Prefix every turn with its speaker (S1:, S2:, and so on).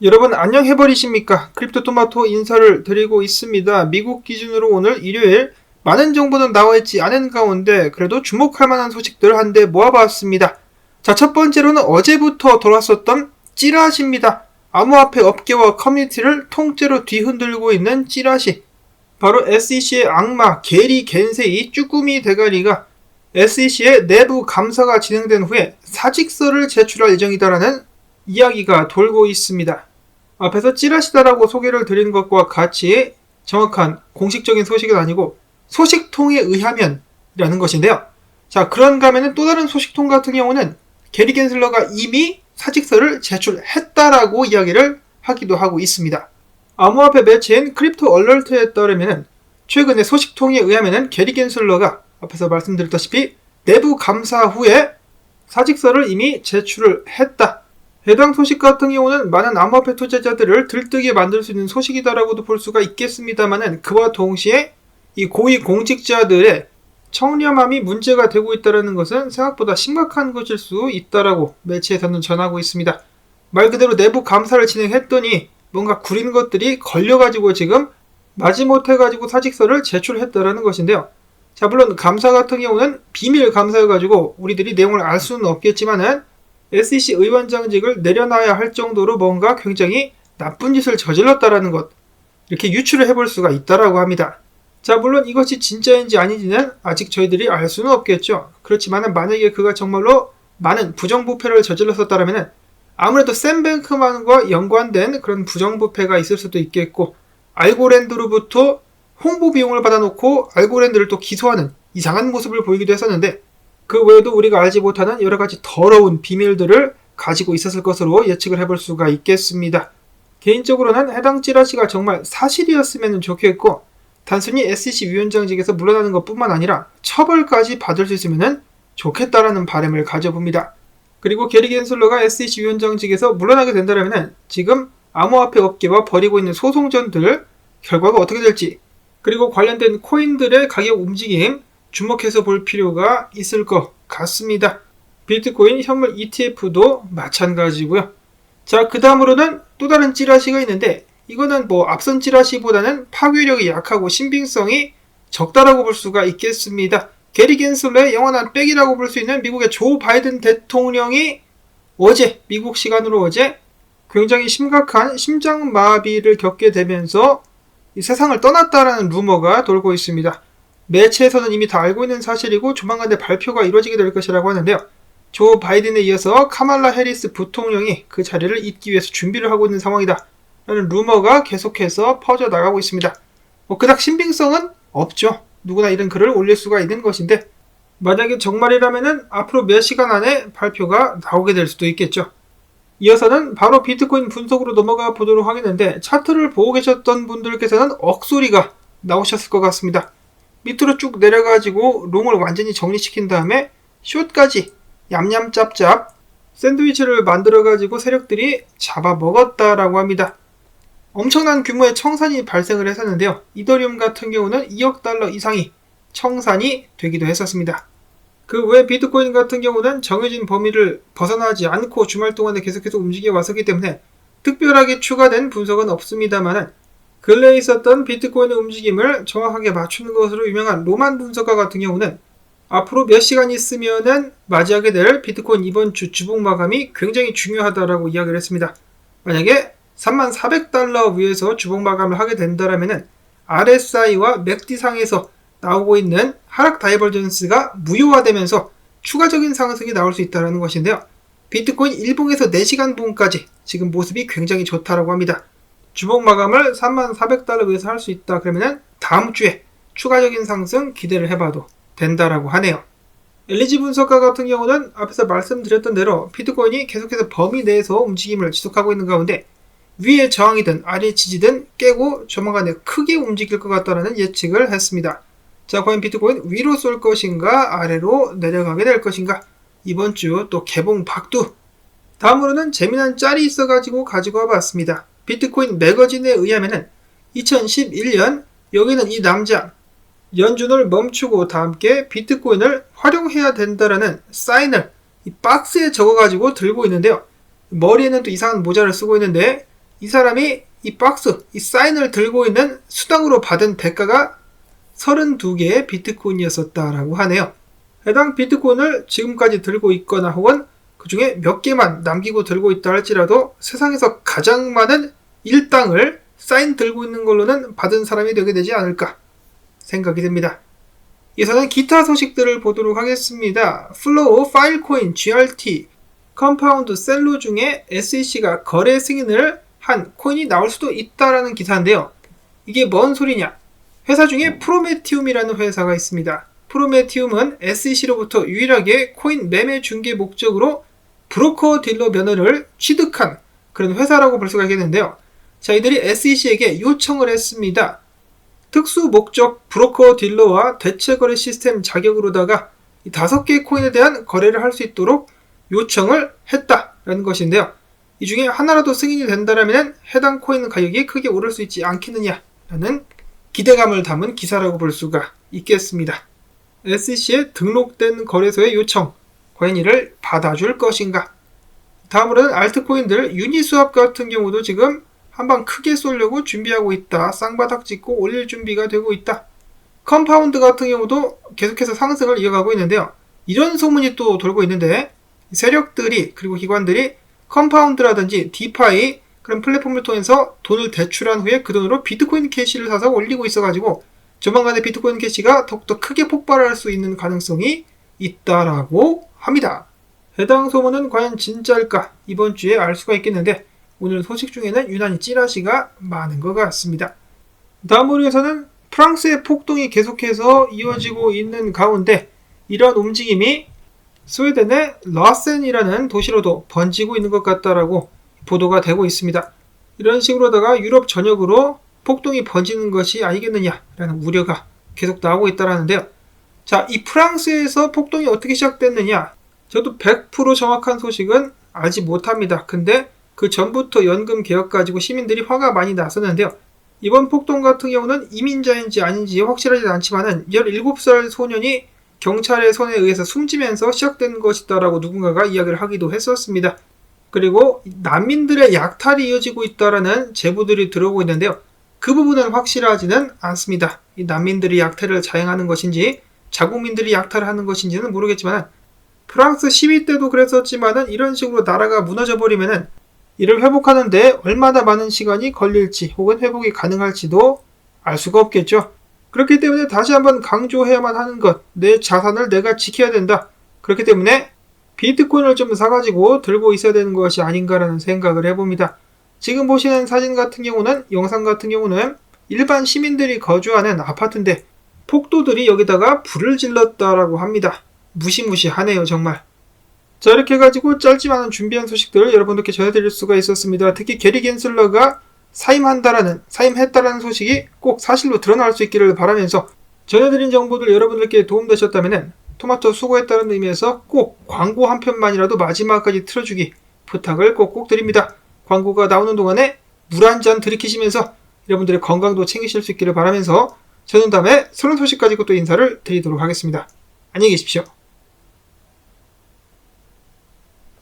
S1: 여러분 안녕 해버리십니까? 크립토토마토 인사를 드리고 있습니다. 미국 기준으로 오늘 일요일 많은 정보는 나와있지 않은 가운데 그래도 주목할 만한 소식들 한데 모아봤습니다. 자, 첫 번째로는 어제부터 돌았었던 찌라시입니다. 암호화폐 업계와 커뮤니티를 통째로 뒤흔들고 있는 찌라시. 바로 SEC의 악마 게리 겐세이 쭈꾸미 대가리가 SEC의 내부 감사가 진행된 후에 사직서를 제출할 예정이다라는 이야기가 돌고 있습니다. 앞에서 찌라시다라고 소개를 드린 것과 같이 정확한 공식적인 소식은 아니고 소식통에 의하면 이라는 것인데요. 자, 그런가 하면 또 다른 소식통 같은 경우는 게리 겐슬러가 이미 사직서를 제출했다라고 이야기를 하기도 하고 있습니다. 암호화폐 매체인 크립토 얼럴트에 따르면 최근에 소식통에 의하면 게리 겐슬러가 앞에서 말씀드렸다시피 내부 감사 후에 사직서를 이미 제출을 했다. 해당 소식 같은 경우는 많은 암호화폐 투자자들을 들뜨게 만들 수 있는 소식이다라고도 볼 수가 있겠습니다만은 그와 동시에 이 고위 공직자들의 청렴함이 문제가 되고 있다는 것은 생각보다 심각한 것일 수 있다라고 매체에서는 전하고 있습니다. 말 그대로 내부 감사를 진행했더니 뭔가 구린 것들이 걸려가지고 지금 마지못해가지고 사직서를 제출했다라는 것인데요. 자, 물론 감사 같은 경우는 비밀 감사여가지고 우리들이 내용을 알 수는 없겠지만은 SEC 의원장직을 내려놔야 할 정도로 뭔가 굉장히 나쁜 짓을 저질렀다라는 것, 이렇게 유추를 해볼 수가 있다라고 합니다. 자, 물론 이것이 진짜인지 아닌지는 아직 저희들이 알 수는 없겠죠. 그렇지만 만약에 그가 정말로 많은 부정부패를 저질렀었다면 아무래도 샘 뱅크만과 연관된 그런 부정부패가 있을 수도 있겠고, 알고랜드로부터 홍보 비용을 받아놓고 알고랜드를 또 기소하는 이상한 모습을 보이기도 했었는데, 그 외에도 우리가 알지 못하는 여러가지 더러운 비밀들을 가지고 있었을 것으로 예측을 해볼 수가 있겠습니다. 개인적으로는 해당 찌라시가 정말 사실이었으면 좋겠고, 단순히 SEC 위원장직에서 물러나는 것뿐만 아니라 처벌까지 받을 수 있으면 좋겠다라는 바람을 가져봅니다. 그리고 게리 겐슬러가 SEC 위원장직에서 물러나게 된다면 지금 암호화폐 업계와 벌이고 있는 소송전들 결과가 어떻게 될지, 그리고 관련된 코인들의 가격 움직임 주목해서 볼 필요가 있을 것 같습니다. 비트코인 현물 ETF도 마찬가지고요. 자, 그 다음으로는 또 다른 찌라시가 있는데 이거는 앞선 찌라시보다는 파괴력이 약하고 신빙성이 적다라고 볼 수가 있겠습니다. 게리 겐슬러의 영원한 백이라고 볼 수 있는 미국의 조 바이든 대통령이 어제, 미국 시간으로 어제 굉장히 심각한 심장마비를 겪게 되면서 이 세상을 떠났다라는 루머가 돌고 있습니다. 매체에서는 이미 다 알고 있는 사실이고 조만간에 발표가 이루어지게 될 것이라고 하는데요. 조 바이든에 이어서 카말라 해리스 부통령이 그 자리를 잇기 위해서 준비를 하고 있는 상황이다 라는 루머가 계속해서 퍼져나가고 있습니다. 그닥 신빙성은 없죠. 누구나 이런 글을 올릴 수가 있는 것인데 만약에 정말이라면 앞으로 몇 시간 안에 발표가 나오게 될 수도 있겠죠. 이어서는 바로 비트코인 분석으로 넘어가 보도록 하겠는데 차트를 보고 계셨던 분들께서는 억소리가 나오셨을 것 같습니다. 밑으로 쭉 내려가지고 롱을 완전히 정리시킨 다음에 숏까지 얌얌짭짭 샌드위치를 만들어가지고 세력들이 잡아먹었다라고 합니다. 엄청난 규모의 청산이 발생을 했었는데요. 이더리움 같은 경우는 2억 달러 이상이 청산이 되기도 했었습니다. 그 외 비트코인 같은 경우는 정해진 범위를 벗어나지 않고 주말 동안에 계속해서 움직여 왔었기 때문에 특별하게 추가된 분석은 없습니다만 근래에 있었던 비트코인의 움직임을 정확하게 맞추는 것으로 유명한 로만 분석가 같은 경우는 앞으로 몇 시간 있으면은 맞이하게 될 비트코인 이번 주 주봉 마감이 굉장히 중요하다라고 이야기를 했습니다. 만약에 3400달러 위에서 주봉 마감을 하게 된다라면은 RSI와 맥디 상에서 나오고 있는 하락 다이버전스가 무효화되면서 추가적인 상승이 나올 수 있다는 것인데요. 비트코인 일봉에서 4시간 봉까지 지금 모습이 굉장히 좋다라고 합니다. 주봉 마감을 3400달러 위에서 할 수 있다 그러면은 다음 주에 추가적인 상승 기대를 해봐도 된다라고 하네요. 엘리지 분석가 같은 경우는 앞에서 말씀드렸던 대로 비트코인이 계속해서 범위 내에서 움직임을 지속하고 있는 가운데 위에 저항이든 아래 지지든 깨고 조만간에 크게 움직일 것 같다는 예측을 했습니다. 자, 과연 비트코인 위로 쏠 것인가 아래로 내려가게 될 것인가, 이번 주 또 개봉 박두. 다음으로는 재미난 짤이 있어가지고 가지고 와봤습니다. 비트코인 매거진에 의하면은 2011년 여기는 이 남자 연준을 멈추고 다 함께 비트코인을 활용해야 된다라는 사인을 이 박스에 적어가지고 들고 있는데요. 머리에는 또 이상한 모자를 쓰고 있는데 이 사람이 이 박스, 이 사인을 들고 있는 수당으로 받은 대가가 32개의 비트코인이었었다라고 하네요. 해당 비트코인을 지금까지 들고 있거나 혹은 그 중에 몇 개만 남기고 들고 있다 할지라도 세상에서 가장 많은 일당을 사인 들고 있는 걸로는 받은 사람이 되게 되지 않을까 생각이 됩니다. 이어서는 기타 소식들을 보도록 하겠습니다. 플로우, 파일코인, GRT, 컴파운드, 셀로 중에 SEC가 거래 승인을 한 코인이 나올 수도 있다라는 기사인데요. 이게 뭔 소리냐? 회사 중에 프로메티움이라는 회사가 있습니다. 프로메티움은 SEC로부터 유일하게 코인 매매 중개 목적으로 브로커 딜러 면허를 취득한 그런 회사라고 볼 수가 있겠는데요. 자, 이들이 SEC에게 요청을 했습니다. 특수 목적 브로커 딜러와 대체 거래 시스템 자격으로다가 이 5개 코인에 대한 거래를 할 수 있도록 요청을 했다라는 것인데요. 이 중에 하나라도 승인이 된다면 해당 코인 가격이 크게 오를 수 있지 않겠느냐라는 기대감을 담은 기사라고 볼 수가 있겠습니다. SEC에 등록된 거래소의 요청, 과연 이를 받아줄 것인가? 다음으로는 알트코인들 유니스왑 같은 경우도 지금 한방 크게 쏠려고 준비하고 있다. 쌍바닥 찍고 올릴 준비가 되고 있다. 컴파운드 같은 경우도 계속해서 상승을 이어가고 있는데요. 이런 소문이 또 돌고 있는데 세력들이 그리고 기관들이 컴파운드라든지 디파이 그런 플랫폼을 통해서 돈을 대출한 후에 그 돈으로 비트코인 캐시를 사서 올리고 있어가지고 조만간에 비트코인 캐시가 더욱더 크게 폭발할 수 있는 가능성이 있다라고 합니다. 해당 소문은 과연 진짜일까? 이번 주에 알 수가 있겠는데 오늘 소식 중에는 유난히 찌라시가 많은 것 같습니다. 다음으로 해서는 프랑스의 폭동이 계속해서 이어지고 있는 가운데 이런 움직임이 스웨덴의 라센이라는 도시로도 번지고 있는 것 같다라고 보도가 되고 있습니다. 이런 식으로다가 유럽 전역으로 폭동이 번지는 것이 아니겠느냐라는 우려가 계속 나오고 있다라는데요. 자, 이 프랑스에서 폭동이 어떻게 시작됐느냐? 저도 100% 정확한 소식은 알지 못합니다. 근데 그 전부터 연금 개혁 가지고 시민들이 화가 많이 났었는데요. 이번 폭동 같은 경우는 이민자인지 아닌지 확실하지 않지만은 17살 소년이 경찰의 손에 의해서 숨지면서 시작된 것이다라고 누군가가 이야기를 하기도 했었습니다. 그리고 난민들의 약탈이 이어지고 있다라는 제보들이 들어오고 있는데요. 그 부분은 확실하지는 않습니다. 이 난민들이 약탈을 자행하는 것인지 자국민들이 약탈을 하는 것인지는 모르겠지만 프랑스 시위 때도 그랬었지만은 이런 식으로 나라가 무너져버리면은 이를 회복하는데 얼마나 많은 시간이 걸릴지 혹은 회복이 가능할지도 알 수가 없겠죠. 그렇기 때문에 다시 한번 강조해야만 하는 것, 내 자산을 내가 지켜야 된다. 그렇기 때문에 비트코인을 좀 사가지고 들고 있어야 되는 것이 아닌가라는 생각을 해봅니다. 지금 보시는 사진 같은 경우는, 영상 같은 경우는 일반 시민들이 거주하는 아파트인데 폭도들이 여기다가 불을 질렀다라고 합니다. 무시무시하네요, 정말. 자, 이렇게 해가지고 짧지만은 준비한 소식들을 여러분들께 전해드릴 수가 있었습니다. 특히 게리 겐슬러가 사임했다라는 소식이 꼭 사실로 드러날 수 있기를 바라면서 전해드린 정보들 여러분들께 도움되셨다면 토마토 수고했다는 의미에서 꼭 광고 한 편만이라도 마지막까지 틀어주기 부탁을 꼭꼭 드립니다. 광고가 나오는 동안에 물 한 잔 들이키시면서 여러분들의 건강도 챙기실 수 있기를 바라면서 저는 다음에 새로운 소식 가지고 또 인사를 드리도록 하겠습니다. 안녕히 계십시오.